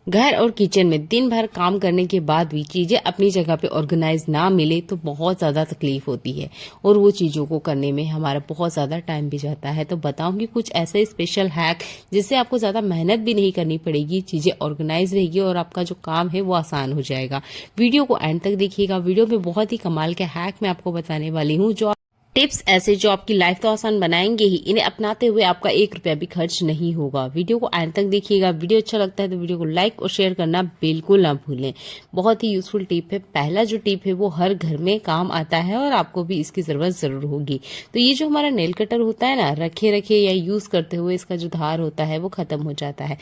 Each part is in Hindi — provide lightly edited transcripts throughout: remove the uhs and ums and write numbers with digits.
घर और किचन में दिन भर काम करने के बाद भी चीजें अपनी जगह पे ऑर्गेनाइज ना मिले तो बहुत ज्यादा तकलीफ होती है और वो चीजों को करने में हमारा बहुत ज्यादा टाइम भी जाता है। तो बताऊंगी कुछ ऐसे स्पेशल हैक जिससे आपको ज्यादा मेहनत भी नहीं करनी पड़ेगी, चीजें ऑर्गेनाइज रहेगी और आपका जो काम है वो आसान हो जाएगा। वीडियो को एंड तक देखिएगा। वीडियो में बहुत ही कमाल के हैक मैं आपको बताने वाली हूँ, जो टिप्स ऐसे जो आपकी लाइफ तो आसान बनाएंगे ही, इन्हें अपनाते हुए आपका 1 रुपया भी खर्च नहीं होगा। वीडियो को एंड तक देखिएगा। वीडियो अच्छा लगता है तो वीडियो को लाइक और शेयर करना बिल्कुल ना भूलें। बहुत ही यूजफुल टिप है। पहला जो टिप है वो हर घर में काम आता है और आपको भी इसकी जरूरत जरूर होगी। तो ये जो हमारा नेल कटर होता है ना, रखे रखे या यूज करते हुए इसका जो धार होता है वो खत्म हो जाता है।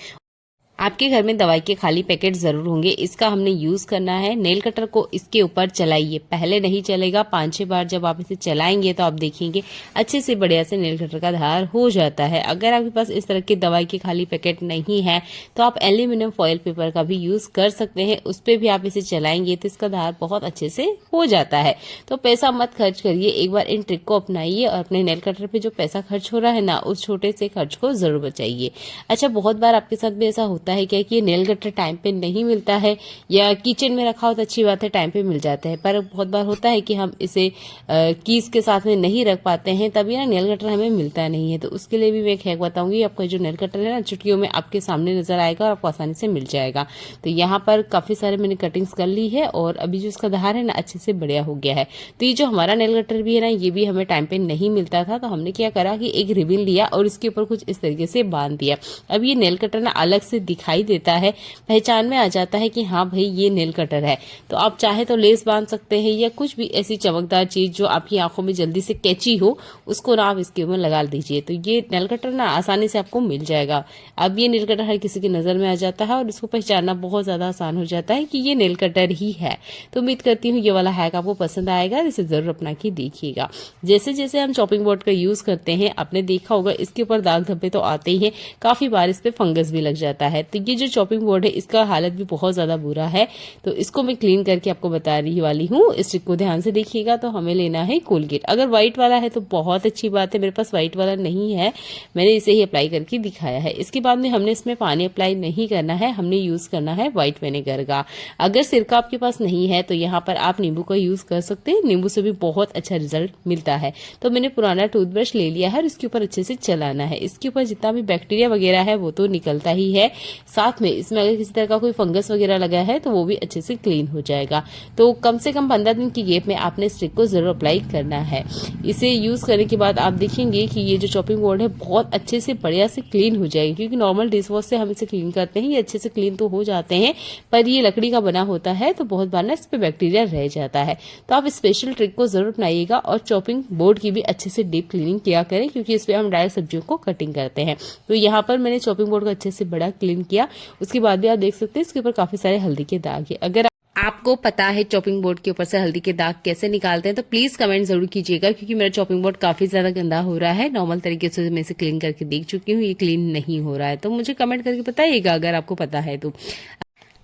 आपके घर में दवाई के खाली पैकेट जरूर होंगे। इसका हमने यूज करना है। नेल कटर को इसके ऊपर चलाइए। पहले नहीं चलेगा, 5-6 बार जब आप इसे चलाएंगे तो आप देखेंगे अच्छे से बढ़िया से नेल कटर का धार हो जाता है। अगर आपके पास इस तरह के दवाई के खाली पैकेट नहीं है तो आप एल्यूमिनियम फॉयल पेपर का भी यूज कर सकते हैं। उस पर भी आप इसे चलाएंगे तो इसका धार बहुत अच्छे से हो जाता है। तो पैसा मत खर्च करिए, एक बार इन ट्रिक को अपनाइए और अपने नेल कटर पे जो पैसा खर्च हो रहा है ना, उस छोटे से खर्च को जरूर बचाइए। अच्छा, बहुत बार आपके साथ भी ऐसा होता है क्या कि ये नेल कटर टाइम पे नहीं मिलता है, या किचन में रखा हो तो अच्छी बात है टाइम पे मिल जाता है, पर बहुत बार होता है कि हम इसे कीज के साथ में नहीं रख पाते हैं, तभी ना नेल कटर हमें मिलता नहीं है। तो उसके लिए भी मैं एक हैक बताऊंगी। आपका जो नेल कटर है ना, चुटकियों में आपके सामने नजर आएगा और आपको आसानी से मिल जाएगा। तो यहाँ पर काफी सारे मैंने कटिंग्स कर ली है और अभी जो इसका धार है ना अच्छे से बढ़िया हो गया है। तो ये जो हमारा नेल कटर भी है ना, ये भी हमें टाइम पे नहीं मिलता था, तो हमने क्या करा कि एक रिबन लिया और इसके ऊपर कुछ इस तरीके से बांध दिया। अब ये नेल कटर ना अलग से दिखाई देता है, पहचान में आ जाता है कि हाँ भाई ये नेल कटर है। तो आप चाहे तो लेस बांध सकते हैं या कुछ भी ऐसी चमकदार चीज जो आपकी आंखों में जल्दी से कैची हो, उसको ना आप इसके ऊपर लगा दीजिए। तो ये नेल कटर ना आसानी से आपको मिल जाएगा। अब ये नेल कटर हर किसी की नजर में आ जाता है और इसको पहचानना बहुत ज्यादा आसान हो जाता है कि ये नेल कटर ही है। तो उम्मीद करती हूँ ये वाला हैक आपको पसंद आएगा, इसे जरूर अपना के देखिएगा। जैसे जैसे हम चॉपिंग बोर्ड का यूज करते हैं, आपने देखा होगा इसके ऊपर दाग धब्बे तो आते ही हैं, काफी बार इस पे फंगस भी लग जाता है। तो ये जो चॉपिंग बोर्ड है इसका हालत भी बहुत ज्यादा बुरा है। तो इसको मैं क्लीन करके आपको बता रही वाली हूँ। इस ट्रिक को ध्यान से देखिएगा। तो हमें लेना है कोलगेट। अगर व्हाइट वाला है तो बहुत अच्छी बात है, मेरे पास व्हाइट वाला नहीं है, मैंने इसे ही अप्लाई करके दिखाया है। इसके बाद में हमने इसमें पानी अप्लाई नहीं करना है, हमने यूज करना है व्हाइट विनेगर का। अगर सिरका आपके पास नहीं है तो यहाँ पर आप नींबू का यूज कर सकते हैं, नींबू से भी बहुत अच्छा रिजल्ट मिलता है। तो मैंने पुराना टूथब्रश ले लिया है और इसके ऊपर अच्छे से चलाना है। इसके ऊपर जितना भी बैक्टीरिया वगैरह है वो तो निकलता ही है, साथ में इसमें अगर किसी तरह का कोई फंगस वगैरह लगा है तो वो भी अच्छे से क्लीन हो जाएगा। तो कम से कम 15 दिन की गैप में आपने इस ट्रिक को जरूर अप्लाई करना है। इसे यूज करने के बाद आप देखेंगे कि ये जो चॉपिंग बोर्ड है बहुत अच्छे से बढ़िया से क्लीन हो जाएगी, क्योंकि नॉर्मल डिश वॉश से हम इसे क्लीन करते हैं, ये अच्छे से क्लीन तो हो जाते हैं, पर ये लकड़ी का बना होता है तो बहुत बार ना इस पे बैक्टीरिया रह जाता है। तो आप स्पेशल ट्रिक को जरूर अपनाइएगा और चॉपिंग बोर्ड की भी अच्छे से डीप क्लीनिंग किया करें, क्योंकि इस पे हम डायरेक्ट सब्जियों को कटिंग करते हैं। तो यहाँ पर मैंने चॉपिंग बोर्ड को अच्छे से बड़ा क्लीन किया। उसके बाद भी आप देख सकते हैं इसके ऊपर काफी सारे हल्दी के दाग है। अगर आपको पता है चॉपिंग बोर्ड के ऊपर से हल्दी के दाग कैसे निकालते हैं तो प्लीज कमेंट जरूर कीजिएगा, क्योंकि मेरा चॉपिंग बोर्ड काफी ज्यादा गंदा हो रहा है। नॉर्मल तरीके से मैं इसे क्लीन करके देख चुकी हूँ, ये क्लीन नहीं हो रहा है। तो मुझे कमेंट करके बताइएगा अगर आपको पता है तो।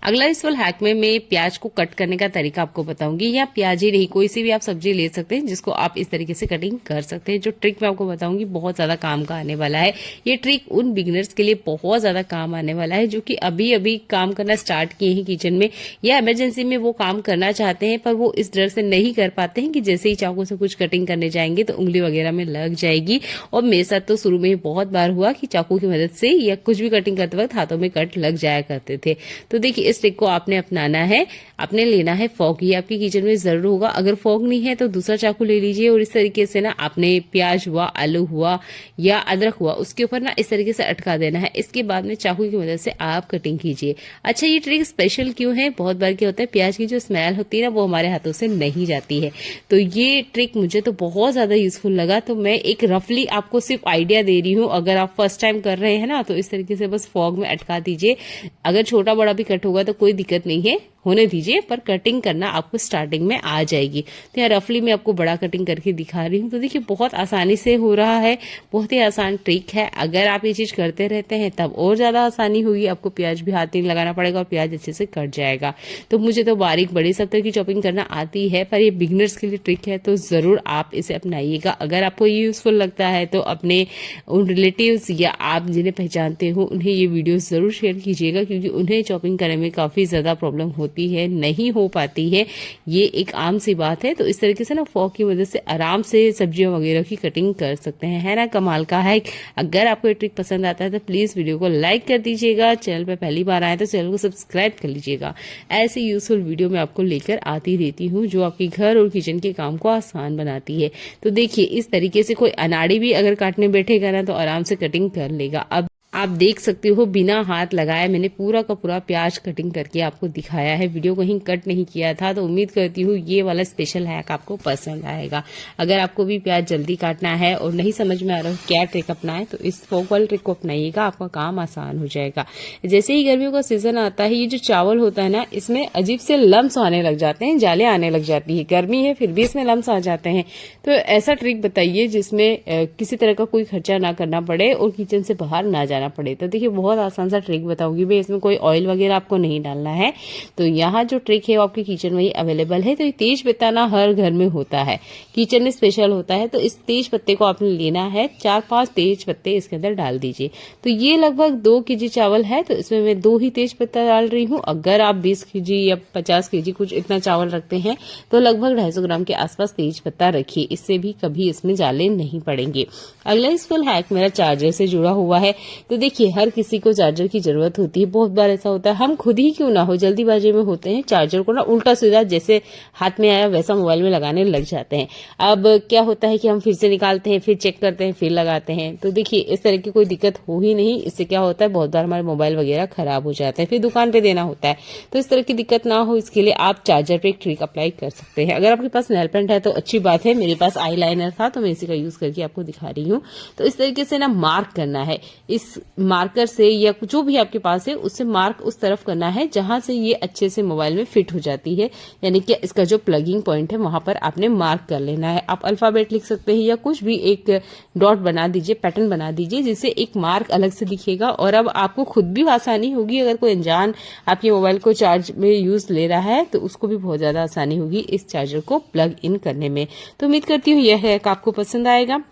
अगला इस वाले हैक में मैं प्याज को कट करने का तरीका आपको बताऊंगी। या प्याज ही नहीं, कोई सी भी आप सब्जी ले सकते हैं जिसको आप इस तरीके से कटिंग कर सकते हैं। जो ट्रिक मैं आपको बताऊंगी बहुत ज्यादा काम का आने वाला है। ये ट्रिक उन बिगिनर्स के लिए बहुत ज्यादा काम आने वाला है जो कि अभी अभी काम करना स्टार्ट किए हैं किचन में, या इमरजेंसी में वो काम करना चाहते हैं पर वो इस डर से नहीं कर पाते हैं कि जैसे ही चाकू से कुछ कटिंग करने जाएंगे तो उंगली वगैरह में लग जाएगी। और मेरे साथ तो शुरू में ही बहुत बार हुआ कि चाकू की मदद से या कुछ भी कटिंग करते वक्त हाथों में कट लग जाया करते थे। तो देखिए इस ट्रिक को आपने अपनाना है। आपने लेना है फॉक, ये आपके किचन में जरूर होगा। अगर फॉक नहीं है तो दूसरा चाकू ले लीजिए और इस तरीके से ना आपने प्याज हुआ, आलू हुआ या अदरक हुआ उसके ऊपर ना इस तरीके से अटका देना है। इसके बाद में चाकू की मदद से आप कटिंग कीजिए। अच्छा, ये ट्रिक स्पेशल क्यों है? बहुत बार क्या होता है प्याज की जो स्मेल होती है ना वो हमारे हाथों से नहीं जाती है। तो ये ट्रिक मुझे तो बहुत ज्यादा यूजफुल लगा, तो मैं एक रफली आपको सिर्फ आइडिया दे रही हूँ। अगर आप फर्स्ट टाइम कर रहे हैं ना तो इस तरीके से बस फॉग में अटका दीजिए। अगर छोटा बड़ा भी कट होगा तो कोई दिक्कत नहीं है, होने दीजिए, पर कटिंग करना आपको स्टार्टिंग में आ जाएगी। तो यहाँ रफली मैं आपको बड़ा कटिंग करके दिखा रही हूँ। तो देखिए बहुत आसानी से हो रहा है, बहुत ही आसान ट्रिक है। अगर आप ये चीज करते रहते हैं तब और ज्यादा आसानी होगी, आपको प्याज भी हाथ नहीं लगाना पड़ेगा और प्याज अच्छे से कट जाएगा। तो मुझे तो बारीक बड़े सब तरह की चॉपिंग करना आती है, पर ये बिगिनर्स के लिए ट्रिक है, तो जरूर आप इसे अपनाइएगा। अगर आपको ये यूजफुल लगता है तो अपने उन रिलेटिव्स या आप जिन्हें पहचानते हो उन्हें ये वीडियो जरूर शेयर कीजिएगा, क्योंकि उन्हें चॉपिंग करने में काफी ज्यादा प्रॉब्लम होती है, नहीं हो पाती है। ये एक आम सी बात है। तो इस तरीके से ना फॉर्क की मदद से आराम से सब्जियों वगैरह की कटिंग कर सकते हैं, है ना कमाल का है। अगर आपको ये ट्रिक पसंद आता है तो प्लीज वीडियो को लाइक कर दीजिएगा। चैनल पे पहली बार आए तो चैनल को सब्सक्राइब कर लीजिएगा। ऐसे यूजफुल वीडियो मैं आपको लेकर आती रहती हूँ जो आपके घर और किचन के काम को आसान बनाती है। तो देखिए इस तरीके से कोई अनाड़ी भी अगर काटने बैठेगा ना तो आराम से कटिंग कर लेगा। अब आप देख सकते हो बिना हाथ लगाए मैंने पूरा का पूरा प्याज कटिंग करके आपको दिखाया है, वीडियो कहीं कट नहीं किया था। तो उम्मीद करती हूँ ये वाला स्पेशल हैक आपको पसंद आएगा। अगर आपको भी प्याज जल्दी काटना है और नहीं समझ में आ रहा क्या ट्रिक अपनाएं तो इस फोक वाली ट्रिक को अपनाइएगा, आपका काम आसान हो जाएगा। जैसे ही गर्मियों का सीजन आता है, ये जो चावल होता है ना इसमें अजीब से लम्स आने लग जाते हैं, जाले आने लग जाती है। गर्मी है फिर भी इसमें लम्स आ जाते हैं। तो ऐसा ट्रिक बताइए जिसमें किसी तरह का कोई खर्चा ना करना पड़े और किचन से बाहर ना जाना पड़े। तो देखिए बहुत आसान सा ट्रिक बताऊंगी मैं, इसमें कोई ऑयल वगैरह आपको नहीं डालना है। तो यहाँ जो ट्रिक है वो आपके किचन में ही अवेलेबल है। तो ये तेज पत्ता ना हर घर में होता है, किचन में स्पेशल होता है। तो इस तेज पत्ते को आपने लेना है, 4-5 तेज पत्ते इसके अंदर डाल दीजिए। तो ये लगभग 2 kg चावल है, तो इसमें मैं 2 ही तेज पत्ता डाल रही हूँ। अगर आप 20 kg या 50 kg कुछ इतना चावल रखते हैं तो लगभग 250 ग्राम के आसपास तेज पत्ता रखिए, इससे भी कभी इसमें जाले नहीं पड़ेंगे। अगला यूजफुल हैक मेरा चार्जर से जुड़ा हुआ है। तो देखिए हर किसी को चार्जर की जरूरत होती है। बहुत बार ऐसा होता है हम खुद ही क्यों ना हो जल्दीबाजी में होते हैं, चार्जर को ना उल्टा सीधा जैसे हाथ में आया वैसा मोबाइल में लगाने लग जाते हैं। अब क्या होता है कि हम फिर से निकालते हैं, फिर चेक करते हैं, फिर लगाते हैं। तो देखिए इस तरह की कोई दिक्कत हो ही नहीं। इससे क्या होता है बहुत बार हमारे मोबाइल वगैरह खराब हो जाते हैं, फिर दुकान पे देना होता है। तो इस तरह की दिक्कत ना हो इसके लिए आप चार्जर पे एक ट्रिक अप्लाई कर सकते हैं। अगर आपके पास नेल पेंट है तो अच्छी बात है, मेरे पास आई लाइनर था तो मैं इसी का यूज करके आपको दिखा रही हूँ। तो इस तरीके से ना मार्क करना है, इस मार्कर से या जो भी आपके पास है उससे मार्क उस तरफ करना है जहां से ये अच्छे से मोबाइल में फिट हो जाती है, यानी कि इसका जो प्लगिंग पॉइंट है वहां पर आपने मार्क कर लेना है। आप अल्फाबेट लिख सकते हैं या कुछ भी एक डॉट बना दीजिए, पैटर्न बना दीजिए जिससे एक मार्क अलग से दिखेगा। और अब आपको खुद भी आसानी होगी, अगर कोई अनजान आपके मोबाइल को चार्ज में यूज ले रहा है तो उसको भी बहुत ज्यादा आसानी होगी इस चार्जर को प्लग इन करने में। तो उम्मीद करती हूँ यह हैक आपको पसंद आएगा।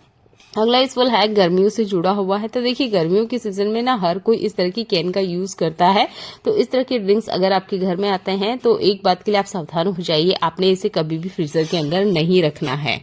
अगला यूजफुल हैक गर्मियों से जुड़ा हुआ है। तो देखिए गर्मियों के सीजन में ना हर कोई इस तरह की कैन का यूज करता है। तो इस तरह के ड्रिंक्स अगर आपके घर में आते हैं तो एक बात के लिए आप सावधान हो जाइए, आपने इसे कभी भी फ्रीजर के अंदर नहीं रखना है।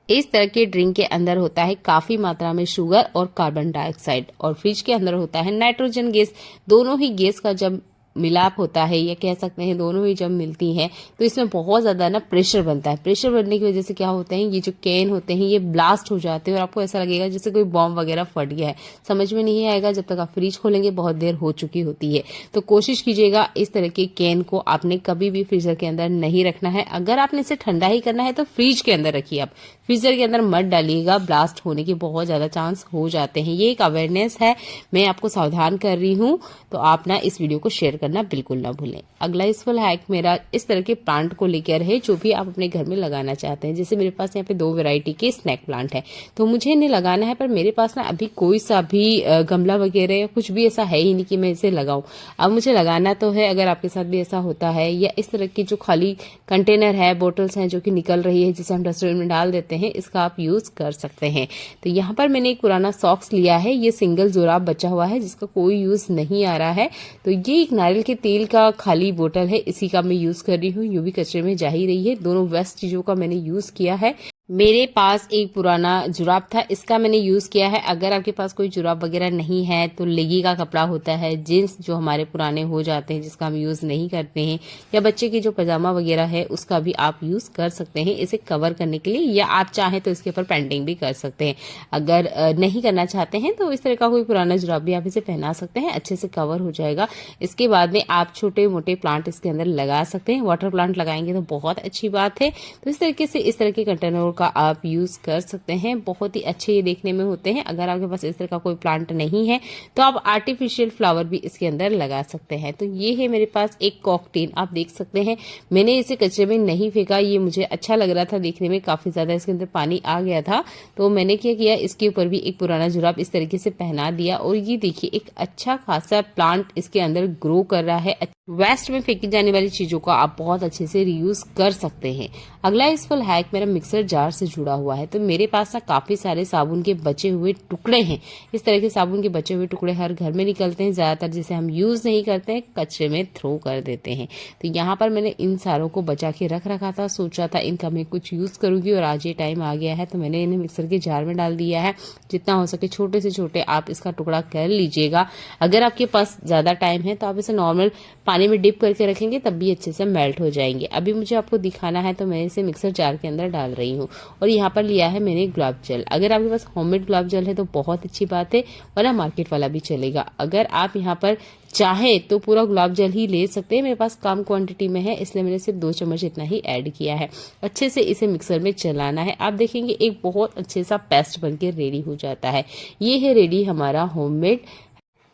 इस तरह के ड्रिंक के अंदर होता है काफी मात्रा में शुगर और कार्बन डाइऑक्साइड, और फ्रिज के अंदर होता है नाइट्रोजन गैस। दोनों ही गैस का जब मिलाप होता है या कह सकते हैं दोनों ही जब मिलती हैं तो इसमें बहुत ज्यादा ना प्रेशर बनता है। प्रेशर बनने की वजह से क्या होता है, ये जो कैन होते हैं ये ब्लास्ट हो जाते हैं और आपको ऐसा लगेगा जैसे कोई बॉम्ब वगैरह फट गया है। समझ में नहीं आएगा जब तक आप फ्रिज खोलेंगे, बहुत देर हो चुकी होती है। तो कोशिश कीजिएगा इस तरह के कैन को आपने कभी भी फ्रीजर के अंदर नहीं रखना है। अगर आपने इसे ठंडा ही करना है तो फ्रिज के अंदर रखिए, आप फ्रीजर के अंदर मत डालिएगा, ब्लास्ट होने के बहुत ज्यादा चांस हो जाते हैं। ये एक अवेयरनेस है, मैं आपको सावधान कर रही हूँ। तो आप ना इस वीडियो को शेयर करना बिल्कुल ना भूलें। अगला यूजफुल हैक मेरा इस तरह के प्लांट को लेकर है जो भी आप अपने घर में लगाना चाहते हैं। जैसे मेरे पास यहाँ पे 2 वैरायटी के स्नैक प्लांट है, तो मुझे इन्हें लगाना है, पर मेरे पास ना अभी कोई सा भी गमला वगैरह या कुछ भी ऐसा है ही नहीं कि मैं इसे लगाऊं। अब मुझे लगाना तो है। अगर आपके साथ भी ऐसा होता है या इस तरह की जो खाली कंटेनर है, बोटल्स हैं जो कि निकल रही है जिसे हम डस्टबिन में डाल देते हैं, इसका आप यूज कर सकते हैं। तो यहाँ पर मैंने एक पुराना सॉक्स लिया है, ये सिंगल जुराब बचा हुआ है जिसका कोई यूज नहीं आ रहा है। तो ये एक नारियल के तेल का खाली बोतल है, इसी का मैं यूज कर रही हूँ। यूं भी कचरे में जा ही रही है, दोनों वेस्ट चीजों का मैंने यूज किया है। मेरे पास एक पुराना जुराब था, इसका मैंने यूज किया है। अगर आपके पास कोई जुराब वगैरह नहीं है तो लेगी का कपड़ा होता है, जींस जो हमारे पुराने हो जाते हैं जिसका हम यूज नहीं करते हैं, या बच्चे की जो पजामा वगैरह है उसका भी आप यूज कर सकते हैं इसे कवर करने के लिए, या आप चाहें तो इसके ऊपर पेंटिंग भी कर सकते हैं। अगर नहीं करना चाहते हैं तो इस तरह का कोई पुराना जुराब भी आप इसे पहना सकते हैं, अच्छे से कवर हो जाएगा। इसके बाद में आप छोटे मोटे प्लांट इसके अंदर लगा सकते हैं। वाटर प्लांट लगाएंगे तो बहुत अच्छी बात है। तो इस तरीके से इस तरह के कंटेनर का आप यूज कर सकते हैं। बहुत ही अच्छे ये देखने में होते हैं। अगर आपके पास इस तरह का कोई प्लांट नहीं है तो आप आर्टिफिशियल फ्लावर भी इसके अंदर लगा सकते हैं। तो ये है मेरे पास एक कॉकटेल, आप देख सकते हैं। मैंने इसे कचरे में नहीं फेंका, ये मुझे अच्छा लग रहा था देखने में, काफी ज्यादा इसके अंदर पानी आ गया था। तो मैंने क्या किया, इसके ऊपर भी एक पुराना जुराब इस तरीके से पहना दिया और ये देखिए एक अच्छा खासा प्लांट इसके अंदर ग्रो कर रहा है। वेस्ट में फेंकी जाने वाली चीजों का आप बहुत अच्छे से रीयूज कर सकते हैं। अगला यूजफुल हैक मेरा मिक्सर जार से जुड़ा हुआ है। तो मेरे पास ना काफी सारे साबुन के बचे हुए टुकड़े हैं। इस तरह के साबुन के बचे हुए टुकड़े हर घर में निकलते हैं, ज्यादातर जिसे हम यूज नहीं करते हैं कचरे में थ्रो कर देते हैं। तो यहाँ पर मैंने इन सारों को बचा के रख रखा था, सोचा था इनका मैं कुछ यूज करूंगी और आज ये टाइम आ गया है तो मैंने इन्हें मिक्सर के जार में डाल दिया है। जितना हो सके छोटे से छोटे आप इसका टुकड़ा कर लीजिएगा। अगर आपके पास ज्यादा टाइम है तो आप इसे नॉर्मल पानी में डिप करके रखेंगे तब भी अच्छे से मेल्ट हो जाएंगे। अभी मुझे आपको दिखाना है तो मैं इसे मिक्सर जार के अंदर डाल रही हूँ। और यहाँ पर लिया है मैंने गुलाब जल। अगर आपके पास होममेड गुलाब जल है तो बहुत अच्छी बात है, वरना मार्केट वाला भी चलेगा। अगर आप यहाँ पर चाहे तो पूरा गुलाब जल ही ले सकते हैं। मेरे पास कम क्वांटिटी में है इसलिए मैंने सिर्फ 2 चम्मच इतना ही ऐड किया है। अच्छे से इसे मिक्सर में चलाना है। आप देखेंगे एक बहुत अच्छे सा पेस्ट बनके रेडी हो जाता है। ये है रेडी हमारा होममेड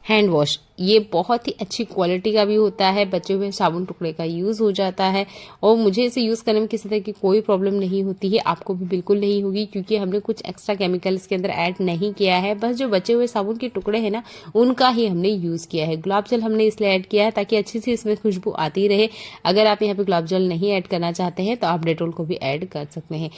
हैंड वॉश। ये बहुत ही अच्छी क्वालिटी का भी होता है, बचे हुए साबुन टुकड़े का यूज हो जाता है और मुझे इसे यूज करने में किसी तरह की कोई प्रॉब्लम नहीं होती है। आपको भी बिल्कुल नहीं होगी क्योंकि हमने कुछ एक्स्ट्रा केमिकल इसके अंदर ऐड नहीं किया है। बस जो बचे हुए साबुन के टुकड़े हैं ना उनका ही हमने यूज किया है। गुलाब जल हमने इसलिए ऐड किया है ताकि अच्छी सी इसमें खुशबू आती रहे। अगर आप यहाँ पे गुलाब जल नहीं ऐड करना चाहते हैं तो आप डेटॉल को भी ऐड कर सकते हैं।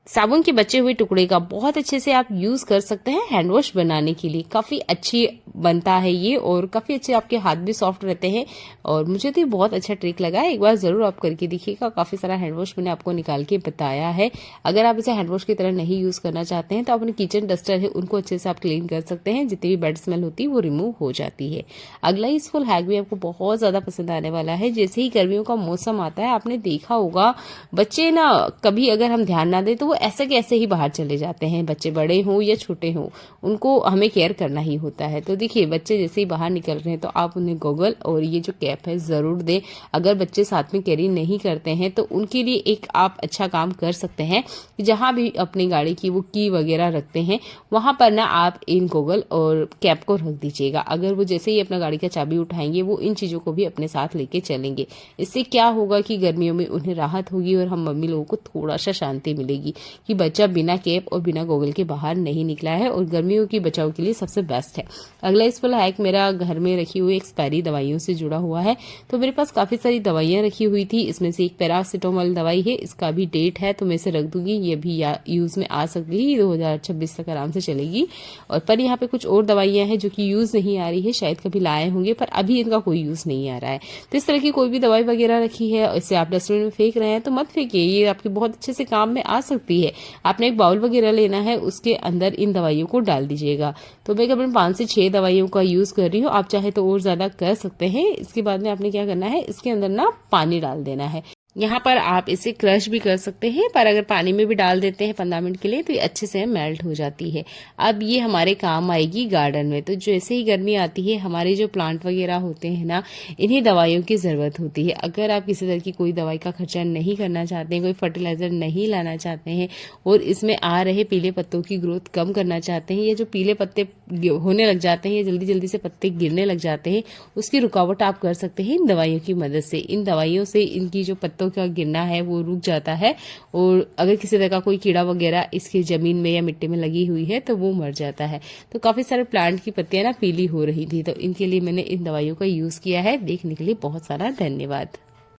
साबुन के बचे हुए टुकड़े का बहुत अच्छे से आप यूज कर सकते हैं हैंड वॉश बनाने के लिए। काफी अच्छी बनता है ये और काफी अच्छे आपके हाथ भी सॉफ्ट रहते हैं और मुझे तो बहुत अच्छा ट्रिक लगा है। एक बार जरूर आप करके देखिएगा। काफी सारा हैंड वॉश मैंने आपको निकाल के बताया है। अगर आप इसे हैंड वॉश की तरह नहीं यूज करना चाहते हैं तो अपने किचन डस्टर है उनको अच्छे से आप क्लीन कर सकते हैं। जितनी भी बैड स्मेल होती है वो रिमूव हो जाती है। अगला यूजफुल हैक भी आपको बहुत ज्यादा पसंद आने वाला है। जैसे ही गर्मियों का मौसम आता है आपने देखा होगा बच्चे ना कभी अगर हम ध्यान ना दें तो ऐसे के ऐसे ही बाहर चले जाते हैं। बच्चे बड़े हों या छोटे हों उनको हमें केयर करना ही होता है। तो देखिए बच्चे जैसे ही बाहर निकल रहे हैं तो आप उन्हें गॉगल और ये जो कैप है जरूर दें। अगर बच्चे साथ में कैरी नहीं करते हैं तो उनके लिए एक आप अच्छा काम कर सकते हैं कि जहां भी अपनी गाड़ी की वो की वगैरह रखते हैं वहां पर ना आप इन गॉगल और कैप को रख दीजिएगा। अगर वो जैसे ही अपना गाड़ी का चाबी उठाएंगे वो इन चीजों को भी अपने साथ लेके चलेंगे। इससे क्या होगा कि गर्मियों में उन्हें राहत होगी और हम मम्मी लोगों को थोड़ा सा शांति मिलेगी कि बच्चा बिना कैप और बिना गॉगल के बाहर नहीं निकला है और गर्मियों की बचाव के लिए सबसे बेस्ट है। अगला यूजफुल हैक मेरा घर में रखी हुई एक्सपायरी दवाइयों से जुड़ा हुआ है। तो मेरे पास काफी सारी दवाइयां रखी हुई थी। इसमें से एक पैरासिटामोल दवाई है, इसका भी डेट है तो मैं इसे रख दूंगी। ये भी यूज में आ सकती है, 2026 तक आराम से चलेगी। और पर यहाँ पे कुछ और दवाइयां हैं जो कि यूज नहीं आ रही है, शायद कभी लाए होंगे पर अभी इनका कोई यूज नहीं आ रहा है। तो इस तरह की कोई भी दवाई वगैरह रखी है इसे आप डस्टबिन में फेंक रहे हैं तो मत फेंकिए, ये आपके बहुत अच्छे से काम में आ सकती है। आपने एक बाउल वगैरह लेना है, उसके अंदर इन दवाइयों को डाल दीजिएगा। तो मैं करीबन 5 से 6 दवाइयों का यूज कर रही हूँ, आप चाहे तो और ज्यादा कर सकते हैं। इसके बाद में आपने क्या करना है, इसके अंदर ना पानी डाल देना है। यहाँ पर आप इसे क्रश भी कर सकते हैं पर अगर पानी में भी डाल देते हैं 15 मिनट के लिए तो ये अच्छे से मेल्ट हो जाती है। अब ये हमारे काम आएगी गार्डन में। तो जैसे ही गर्मी आती है हमारे जो प्लांट वगैरह होते हैं ना इन्हीं दवाइयों की जरूरत होती है। अगर आप किसी तरह की कोई दवाई का खर्चा नहीं करना चाहते हैं, कोई फर्टिलाइजर नहीं लाना चाहते हैं और इसमें आ रहे पीले पत्तों की ग्रोथ कम करना चाहते हैं, या जो पीले पत्ते होने लग जाते हैं या जल्दी जल्दी से पत्ते गिरने लग जाते हैं उसकी रुकावट आप कर सकते हैं इन दवाइयों की मदद से। इन दवाइयों से इनकी जो पत्तों का गिरना है वो रुक जाता है और अगर किसी तरह का कोई कीड़ा वगैरह इसकी जमीन में या मिट्टी में लगी हुई है तो वो मर जाता है। तो काफी सारे प्लांट की पत्तियां ना पीली हो रही थी तो इनके लिए मैंने इन दवाइयों का यूज किया है। देखने के लिए बहुत सारा धन्यवाद।